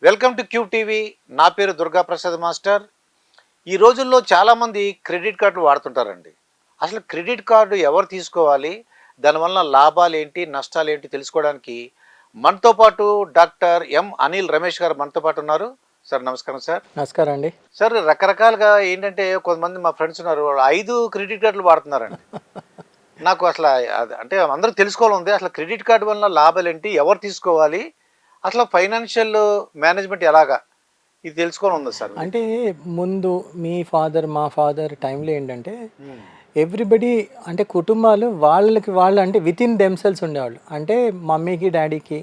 Welcome to cube TV. నా పేరు Durga Prasad master. ఈ రోజుల్లో చాలామంది క్రెడిట్ కార్డులు వాడుతుంటారండి. అసలు క్రెడిట్ కార్డు ఎవరు తీసుకోవాలి, దానివల్ల లాభాలు ఏంటి, నష్టాలు ఏంటి తెలుసుకోవడానికి మనతో పాటు డాక్టర్ అనిల్ రమేష్ గారు మనతో పాటు ఉన్నారు. సార్ నమస్కారం. సార్ నమస్కారం అండి. సార్ రకరకాలుగా ఏంటంటే కొంతమంది మా ఫ్రెండ్స్ ఉన్నారు, వాళ్ళు 5 క్రెడిట్ కార్డులు వాడుతున్నారండి. నాకు అసలు అంటే అందరూ తెలుసుకోవాలి ఉంది, అసలు క్రెడిట్ కార్డు వల్ల లాభాలు ఏంటి, ఎవరు తీసుకోవాలి, అసలు ఫైనాన్షియల్ మేనేజ్మెంట్ ఎలాగా, ఇది తెలుసుకోవాలి ఉంది సార్. అంటే ముందు మీ ఫాదర్ మా ఫాదర్ టైంలో ఏంటంటే ఎవ్రీబడి అంటే కుటుంబాలు వాళ్ళు అంటే విత్ ఇన్ దెమ్సెల్స్ ఉండేవాళ్ళు. అంటే మమ్మీకి డాడీకి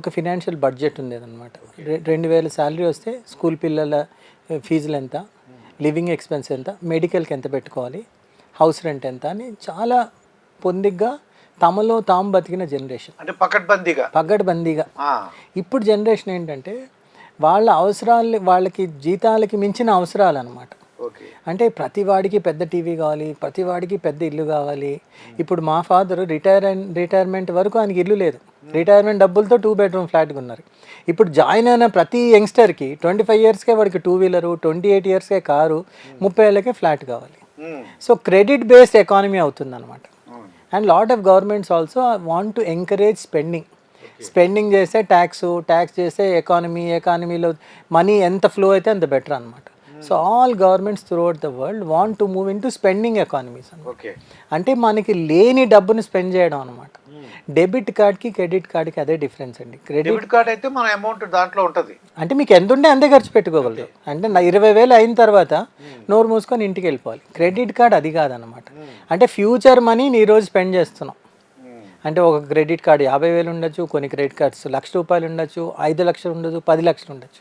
ఒక ఫినాన్షియల్ బడ్జెట్ ఉండేదన్నమాట. 2000 శాలరీ వస్తే స్కూల్ పిల్లల ఫీజులు ఎంత, లివింగ్ ఎక్స్పెన్స్ ఎంత, మెడికల్కి ఎంత పెట్టుకోవాలి, హౌస్ రెంట్ ఎంత అని చాలా పొందిగ్గా తమలో తాము బతికిన జనరేషన్. అంటే పకడ్బందీగా. ఇప్పుడు జనరేషన్ ఏంటంటే వాళ్ళ అవసరాలు, వాళ్ళకి జీతాలకి మించిన అవసరాలు అనమాట. అంటే ప్రతి వాడికి పెద్ద టీవీ కావాలి, ప్రతి వాడికి పెద్ద ఇల్లు కావాలి. ఇప్పుడు మా ఫాదర్ రిటైర్మెంట్ వరకు ఆయనకి ఇల్లు లేదు. రిటైర్మెంట్ డబ్బులతో 2 బెడ్రూమ్ ఫ్లాట్ కొన్నారు. ఇప్పుడు జాయిన్ అయిన ప్రతి యంగ్స్టర్కి 25 ఇయర్స్కే వాడికి 2 వీలరు, 28 ఇయర్స్కే కారు, 30 ఏళ్ళకే ఫ్లాట్ కావాలి. సో క్రెడిట్ బేస్డ్ ఎకానమీ అవుతుంది అనమాట. And lot of governments also want to encourage spending చేస్తే ట్యాక్స్ చేస్తే ఎకానమీలో మనీ ఎంత ఫ్లో అయితే అంత బెటర్ అనమాట. So all governments throughout the world want to move in to spending economies అనమాట. అంటే మనకి లేని డబ్బుని స్పెండ్ చేయడం అనమాట. డెబిట్ కార్డ్కి క్రెడిట్ కార్డ్కి అదే డిఫరెన్స్ అండి. క్రెడిట్ కార్డ్ అయితే మన అమౌంట్ దాంట్లో ఉంటుంది, అంటే మీకు ఎంత ఉంటే అంతే ఖర్చు పెట్టుకోగలరు. అంటే 20,000 అయిన తర్వాత నోరు మూసుకొని ఇంటికి వెళ్ళిపోవాలి. క్రెడిట్ కార్డ్ అది కాదనమాట. అంటే ఫ్యూచర్ మనీని ఈరోజు స్పెండ్ చేస్తున్నాం. అంటే ఒక క్రెడిట్ కార్డు 50,000 ఉండొచ్చు, కొన్ని క్రెడిట్ కార్డ్స్ ₹1,00,000 ఉండొచ్చు, 5 లక్షలు ఉండొచ్చు, 10 లక్షలు ఉండొచ్చు.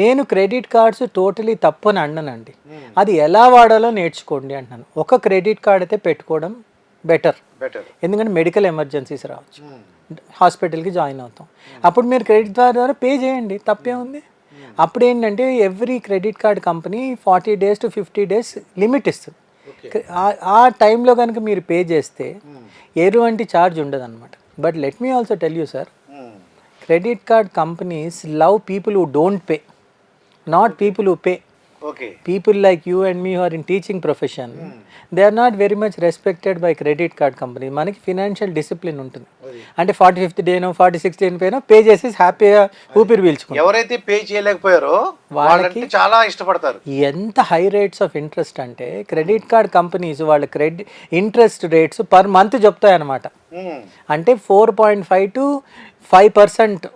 నేను క్రెడిట్ కార్డ్స్ టోటలీ తప్పు అని అన్నానండి. అది ఎలా వాడాలో నేర్చుకోండి అంటున్నాను. ఒక క్రెడిట్ కార్డ్ అయితే పెట్టుకోవడం బెటర్. ఎందుకంటే మెడికల్ ఎమర్జెన్సీస్ రావచ్చు, హాస్పిటల్కి జాయిన్ అవుతాం, అప్పుడు మీరు క్రెడిట్ కార్డ్ ద్వారా పే చేయండి, తప్పే ఉంది. అప్పుడు ఏంటంటే every credit card company 40 days to 50 days limit ఇస్తుంది. ఆ టైంలో కనుక మీరు పే చేస్తే ఎటువంటి ఛార్జ్ ఉండదు అనమాట. But let me also tell you sir, credit card companies love people who don't pay, not people who pay. People like you and me who are in teaching profession, they are not very much respected by credit card company. మనకి financial discipline ఉంటుంది. అంటే 45th డేనో 46th day పైన pay చేసి హ్యాపీగా ఊపిరి పీల్చుకుంటారు. ఎవరైతే pay చేయలేకపోయారో వాళ్ళకి చాలా ఇష్టపడతారు. ఎంత హై రేట్స్ ఆఫ్ ఇంట్రెస్ట్ అంటే క్రెడిట్ కార్డ్ కంపెనీస్ వాళ్ళ ఇంట్రెస్ట్ రేట్స్ పర్ మంత్ చెప్తాయన్నమాట. అంటే 4.5 to 5%,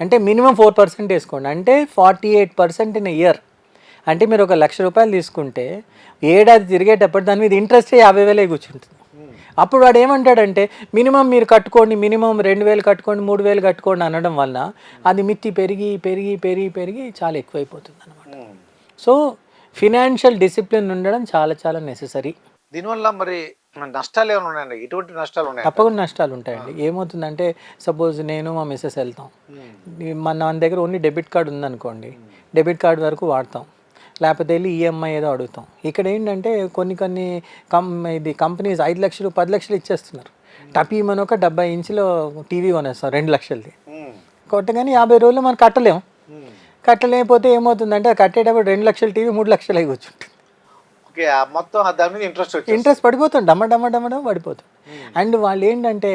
అంటే మినిమం 4% వేసుకోండి, అంటే 48% ఇన్ ఇయర్. అంటే మీరు ఒక ₹1,00,000 తీసుకుంటే ఏడాది తిరిగేటప్పుడు దాని మీద ఇంట్రెస్ట్ 50,000 కూర్చుంటుంది. అప్పుడు వాడు ఏమంటాడంటే మినిమం మీరు కట్టుకోండి, మినిమం 2,000 కట్టుకోండి, 3,000 కట్టుకోండి అనడం వల్ల అది మిత్తి పెరిగి పెరిగి పెరిగి పెరిగి చాలా ఎక్కువైపోతుంది అనమాట. సో ఫినాన్షియల్ డిసిప్లిన్ ఉండడం చాలా చాలా నెససరీ. దీనివల్ల మరి నష్టాలు ఏమైనా ఉన్నాయండి? ఎటువంటి నష్టాలు ఉన్నాయి? తప్పకుండా నష్టాలు ఉంటాయండి. ఏమవుతుందంటే సపోజ్ నేను మా మిస్సెస్ వెళ్తాం, మన దగ్గర ఓన్లీ డెబిట్ కార్డు ఉందనుకోండి, డెబిట్ కార్డు వరకు వాడతాం, లేకపోతే వెళ్ళి ఈఎంఐ ఏదో అడుగుతాం. ఇక్కడ ఏంటంటే కొన్ని కంపెనీస్ 5 లక్షలు 10 లక్షలు ఇచ్చేస్తున్నారు. టపీ మన ఒక 70 ఇంచుల టీవీ కొనేస్తాం 2 లక్షలది, కొట్టగానే 50 రోజులు మనం కట్టలేకపోతే ఏమవుతుందంటే కట్టేటప్పుడు 2 లక్షల టీవీ 3 లక్షలు అయి కూర్చుంటుంది. మొత్తం దాని మీద ఇంట్రెస్ట్ పడిపోతుంది, డమ్మ పడిపోతుంది. అండ్ వాళ్ళు ఏంటంటే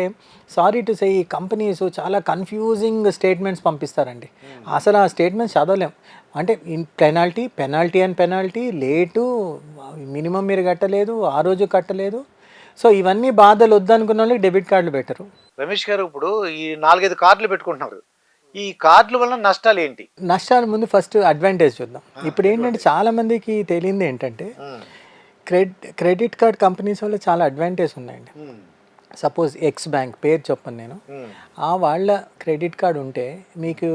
సారీ టు సే, ఈ కంపెనీస్ చాలా కన్ఫ్యూజింగ్ స్టేట్మెంట్స్ పంపిస్తారండి. అసలు ఆ స్టేట్మెంట్స్ చదవలేం. అంటే పెనాల్టీ లేటు, మినిమం మీరు కట్టలేదు, ఆ రోజు కట్టలేదు. సో ఇవన్నీ బాధలు వద్దనుకున్న వాళ్ళకి డెబిట్ కార్డులు పెట్టరు. రమేష్ గారు, ఇప్పుడు ఈ 4-5 కార్డులు పెట్టుకుంటున్నారు, ఈ కార్డుల వల్ల నష్టాలు ఏంటి? నష్టాల ముందు ఫస్ట్ అడ్వాంటేజ్ చూద్దాం. ఇప్పుడు ఏంటంటే చాలా మందికి తెలియంది ఏంటంటే క్రెడిట్ కార్డ్ కంపెనీస్ వల్ల చాలా అడ్వాంటేజ్ ఉన్నాయండి. సపోజ్ ఎక్స్ బ్యాంక్ పేరు చెప్పను నేను, వాళ్ళ క్రెడిట్ కార్డు ఉంటే మీకు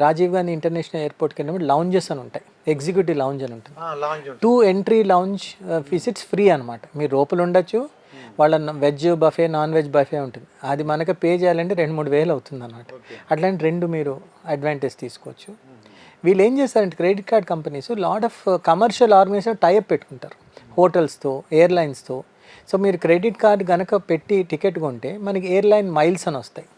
రాజీవ్ గాంధీ ఇంటర్నేషనల్ ఎయిర్పోర్ట్కి వెళ్ళినప్పుడు లౌంజెస్ అని ఉంటాయి, ఎగ్జిక్యూటివ్ లౌంజ్ అని ఉంటుంది. 2 ఎంట్రీ లౌంజ్ విజిట్స్ ఫ్రీ అనమాట. మీరు లోపల ఉండొచ్చు, వాళ్ళ veg buffet non veg buffet ఉంటుంది. అది మనకు పే చేయాలంటే 2-3 వేలు అవుతుంది అన్నమాట. అట్లాంటి 2 మీరు అడ్వాంటేజ్ తీసుకోవచ్చు. వీళ్ళు ఏం చేస్తారంటే credit card companies lot of commercial organization tie up పెట్టుకుంటారు హోటల్స్తో, ఎయిర్లైన్స్తో. సో మీరు క్రెడిట్ కార్డ్ కనుక పెట్టి టికెట్ కొంటే మనకి ఎయిర్లైన్ మైల్స్ అని వస్తాయి.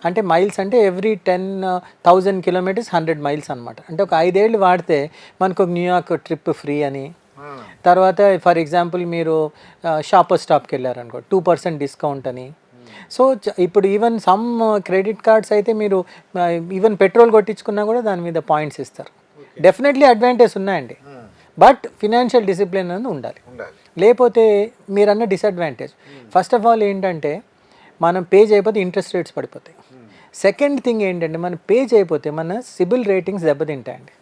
అంటే మైల్స్ అంటే ఎవ్రీ 10,000 కిలోమీటర్స్ 100 మైల్స్ అనమాట. అంటే ఒక 5 ఏళ్ళు వాడితే మనకు ఒక న్యూయార్క్ ట్రిప్ ఫ్రీ అని, తర్వాత ఫర్ ఎగ్జాంపుల్ మీరు షాపర్ స్టాప్కి వెళ్ళారనుకో 2% డిస్కౌంట్ అని. సో ఇప్పుడు ఈవెన్ సమ్ క్రెడిట్ కార్డ్స్ అయితే మీరు ఈవెన్ పెట్రోల్ కొట్టించుకున్నా కూడా దాని మీద పాయింట్స్ ఇస్తారు. డెఫినెట్లీ అడ్వాంటేజ్ ఉన్నాయండి, బట్ ఫినాన్షియల్ డిసిప్లిన్ అనేది ఉండాలి. లేకపోతే మీరన్న డిసడ్వాంటేజ్ ఫస్ట్ ఆఫ్ ఆల్ ఏంటంటే మనం పే చేయకపోతే ఇంట్రెస్ట్ రేట్స్ పడిపోతాయి. సెకండ్ థింగ్ ఏంటంటే మనం పే చేయకపోతే మన సిబిల్ రేటింగ్స్ దెబ్బతింటాయండి.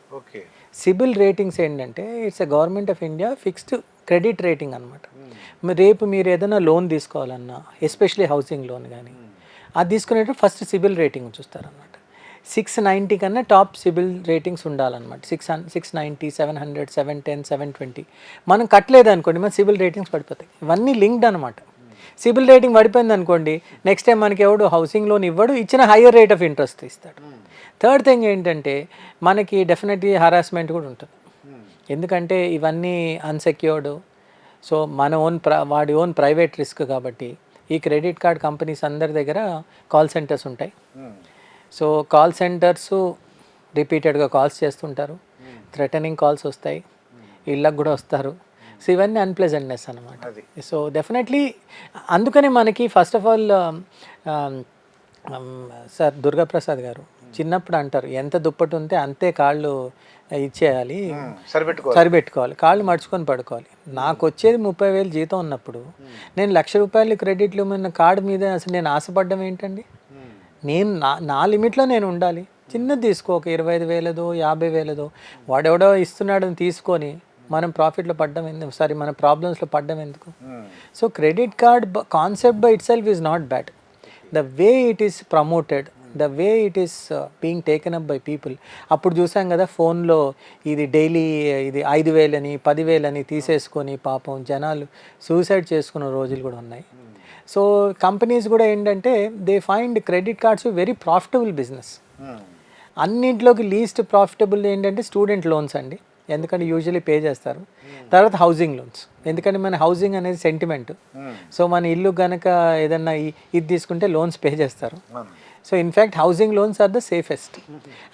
సిబిల్ రేటింగ్స్ ఏంటంటే it's a government of India fixed credit rating అనమాట. రేపు మీరు ఏదైనా లోన్ తీసుకోవాలన్నా, ఎస్పెషలీ హౌసింగ్ లోన్ కానీ, అది తీసుకునేటప్పుడు ఫస్ట్ సిబిల్ రేటింగ్ చూస్తారనమాట. 690 కన్నా టాప్ సిబిల్ రేటింగ్స్ ఉండాలన్నమాట. 690, 700, 710, 720. మనం కట్టలేదు అనుకోండి మన సిబిల్ రేటింగ్స్ పడిపోతాయి. ఇవన్నీ లింక్డ్ అనమాట. సిబిల్ రేటింగ్ పడిపోయింది అనుకోండి, నెక్స్ట్ టైం మనకి ఎవడు హౌసింగ్ లోన్ ఇవ్వడు, ఇచ్చిన హయ్యర్ రేట్ ఆఫ్ ఇంట్రెస్ట్ ఇస్తాడు. థర్డ్ థింగ్ ఏంటంటే మనకి డెఫినెట్లీ హరాస్మెంట్ కూడా ఉంటుంది. ఎందుకంటే ఇవన్నీ అన్సెక్యూర్డ్. సో మన వాడి ఓన్ ప్రైవేట్ రిస్క్ కాబట్టి ఈ క్రెడిట్ కార్డ్ కంపెనీస్ అందరి దగ్గర కాల్ సెంటర్స్ ఉంటాయి. సో కాల్ సెంటర్స్ రిపీటెడ్గా కాల్స్ చేస్తుంటారు, థ్రెటనింగ్ కాల్స్ వస్తాయి, ఇళ్ళకు కూడా వస్తారు. సో ఇవన్నీ అన్ప్లెజెంట్నెస్ అనమాట. సో డెఫినెట్లీ అందుకనే మనకి first of all sir Durgaprasad గారు చిన్నప్పుడు అంటారు, ఎంత దుప్పటి ఉంటే అంతే కాళ్ళు ఇచ్చేయాలి, సరిపెట్టుకోవాలి, కాళ్ళు మడుచుకొని పడుకోవాలి. నాకు వచ్చేది 30,000 జీతం ఉన్నప్పుడు నేను ₹1,00,000 క్రెడిట్లు ఉన్న కార్డు మీద అసలు నేను ఆశపడ్డం ఏంటండి? నేను నా లిమిట్లో నేను ఉండాలి. చిన్నది తీసుకో, ఒక 25,000 50,000 వాడెవడో ఇస్తున్నాడని తీసుకొని మనం ప్రాఫిట్లో పడ్డం ఎందుకు, మన ప్రాబ్లమ్స్లో పడ్డం ఎందుకు? So credit card concept by it self is not bad. The way it is promoted, the way it is being taken up by people. అప్పుడు చూసాం కదా ఫోన్లో ఇది డైలీ ఇది 5,000 అని 10,000 అని తీసేసుకొని పాపం జనాలు సూసైడ్ చేసుకున్న రోజులు కూడా ఉన్నాయి. సో కంపెనీస్ కూడా ఏంటంటే they find credit cards very profitable business. అన్నింటిలోకి లీస్ట్ ప్రాఫిటబుల్ ఏంటంటే స్టూడెంట్ లోన్స్ అండి, ఎందుకంటే యూజువలీ పే చేస్తారు. తర్వాత హౌసింగ్ లోన్స్, ఎందుకంటే మన హౌసింగ్ అనేది సెంటిమెంట్. సో మన ఇల్లు కనుక ఏదన్నా ఇది తీసుకుంటే లోన్స్ పే చేస్తారు. So in fact housing loans are the safest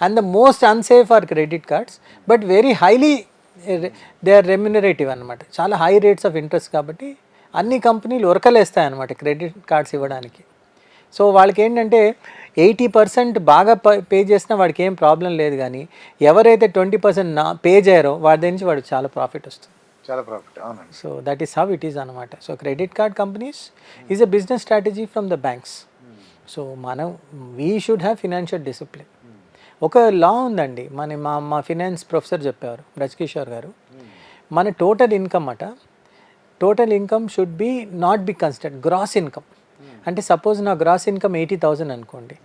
and the most unsafe are credit cards, but very highly they are remunerative అనమాట. చాలా హై రేట్స్ ఆఫ్ ఇంట్రెస్ట్ కాబట్టి అన్ని కంపెనీలు ఉరకలేస్తాయన్నమాట క్రెడిట్ కార్డ్స్ ఇవ్వడానికి. సో వాళ్ళకి ఏంటంటే 80% బాగా పే చేసినా వాడికి ఏం ప్రాబ్లం లేదు, కానీ ఎవరైతే 20% పే చేయరో వాడి నుంచి వాడికి చాలా ప్రాఫిట్ వస్తుంది. So that is how it is అనమాట. So credit card companies is a business strategy from the banks. So we should have financial discipline. ఒక లా ఉందండి, మా ఫినాన్స్ ప్రొఫెసర్ చెప్పారు బ్రజ్కిషోర్ గారు, మన total income should be not be considered gross income. అంటే suppose నా gross income 80,000 అనుకోండి,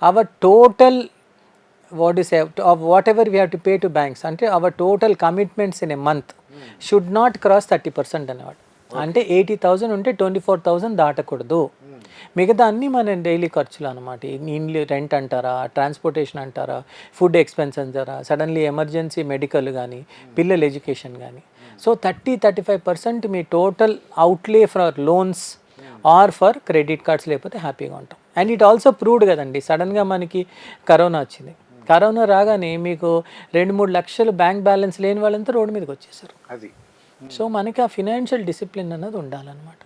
our total whatever we have to pay to banks, అంటే our total commitments in a month should not cross 30% అనేవాడు. అంటే 80,000 ఉంటే 24,000 దాటకూడదు. మిగతా అన్నీ మన డైలీ ఖర్చులు అనమాట. ఇల్లు రెంట్ అంటారా, ట్రాన్స్పోర్టేషన్ అంటారా, ఫుడ్ ఎక్స్పెన్స్ అంటారా, సడన్లీ ఎమర్జెన్సీ మెడికల్ కానీ, పిల్లల ఎడ్యుకేషన్ కానీ. సో 30-35% మీ total outlay for loans or for credit cards, లేకపోతే హ్యాపీగా ఉంటాం. అండ్ ఇట్ ఆల్సో ప్రూవ్డ్ కదండి, సడన్గా మనకి కరోనా వచ్చింది. కరోనా రాగానే మీకు 2-3 లక్షలు బ్యాంక్ బ్యాలెన్స్ లేని వాళ్ళంతా రోడ్డు మీదకి వచ్చేసారు. సో మనకి ఆ ఫినాన్షియల్ డిసిప్లిన్ అన్నది ఉండాలన్నమాట.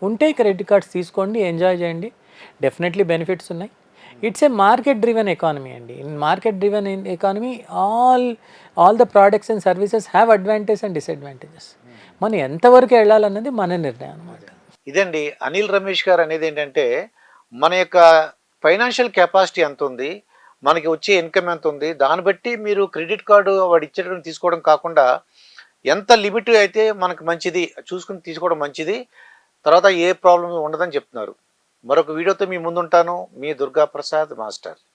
ఉంటే క్రెడిట్ కార్డ్స్ తీసుకోండి, ఎంజాయ్ చేయండి, డెఫినెట్లీ బెనిఫిట్స్ ఉన్నాయి. It's a market driven economy అండి. In market driven economy all the products and services have advantage and disadvantages. మనం ఎంతవరకు వెళ్ళాలన్నది మన నిర్ణయం అనమాట. ఇదండి అనిల్ రమేష్ గారు అనేది ఏంటంటే మన యొక్క ఫైనాన్షియల్ కెపాసిటీ ఎంత ఉంది, మనకి వచ్చే ఇన్కమ్ ఎంత ఉంది, దాన్ని బట్టి మీరు క్రెడిట్ కార్డు వాడు ఇచ్చేటప్పుడు తీసుకోవడం కాకుండా ఎంత లిమిట్ అయితే మనకు మంచిది చూసుకుని తీసుకోవడం మంచిది. తర్వాత ఏ ప్రాబ్లం ఉండదని చెప్తున్నారు. మరొక వీడియోతో మీ ముందుంటాను. మీ దుర్గాప్రసాద్ మాస్టర్.